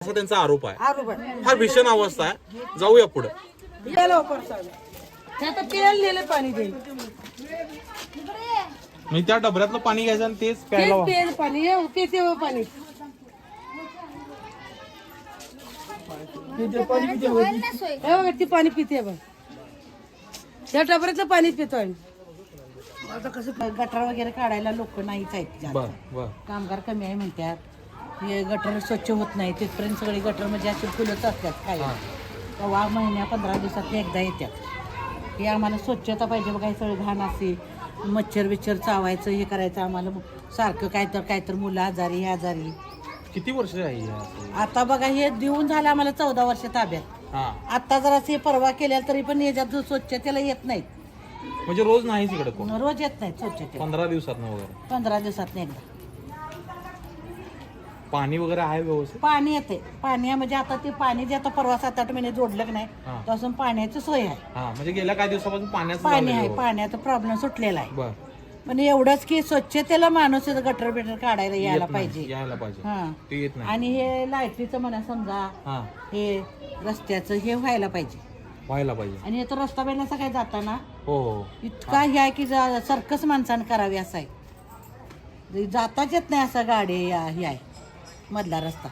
असा त्यांचा आरोप आहे. आरोप आहे. फार भीषण अवस्था आहे. जाऊया पुढे. या लवकर चालेल. ते आता प्यायला नेलं पाणी देईल. मी त्या डबऱ्यातलं पाणी घ्यायचं आणि तेच तेच प्यायला प्यायला पाणी हे पिते हो पाणी. हे बघा ती पाणी पिते बघ. त्या डबऱ्यातलं पाणी पितो आम्ही. आता कसं गटर वगैरे काढायला लोक नाहीच आहेत जास्त. बर बर कामगार कमी आहे म्हणतात. हे गटर स्वच्छ होत नाही तिथपर्यंत सगळी गटर म्हणजे अशी फुलंच असतात काय तेव्हा महिन्या 15 दिवसात एकदा येतात. हे आम्हाला स्वच्छता पाहिजे बघा. हे सगळं घाण असे मच्छर बिच्छर चावायचं हे करायचं आम्हाला सारखं काय तर मुलं आजारी हे आजारी. किती वर्ष आहे हे असं? आता बघा हे देऊन झालं आम्हाला 14 वर्ष ताब्यात. हा आता जर असे परवा केल्या तरी पण याच्यात स्वच्छतेला येत नाहीत. म्हणजे रोज नाहीच इकडे कोण? रोज येत नाहीत स्वच्छतेला. 15 दिवसात वगैरे 15 दिवसात एकदा पाणी वगैरे आहे व्यवस्थित? पाणी येते. पाणी म्हणजे आता ते पाणी जे आता परवा 7-8 महिने जोडलं की नाही हा. तसं पाण्याची सोय आहे. हा म्हणजे गेल्या काही दिवसापासून पाण्याचं पाणी लावलेलं आहे. आहे. पाण्याचा प्रॉब्लेम सुटलेला आहे. बर पण एवढंच की स्वच्छतेला माणूस गटर बिटर काढायला यायला येत नाही, पाहिजे. यायला पाहिजे. हा ते येत नाही. आणि हे लाईटीचं म्हणा समजा हा हे रस्त्याचं हे व्हायला पाहिजे. व्हायला पाहिजे. आणि हे तर रस्ता बेला काय जाताना हो हो इतका हे आहे की सर्कस माणसानं करावी असं आहे. जाताच येत नाही असं गाडी हे आहे मधला रस्ता.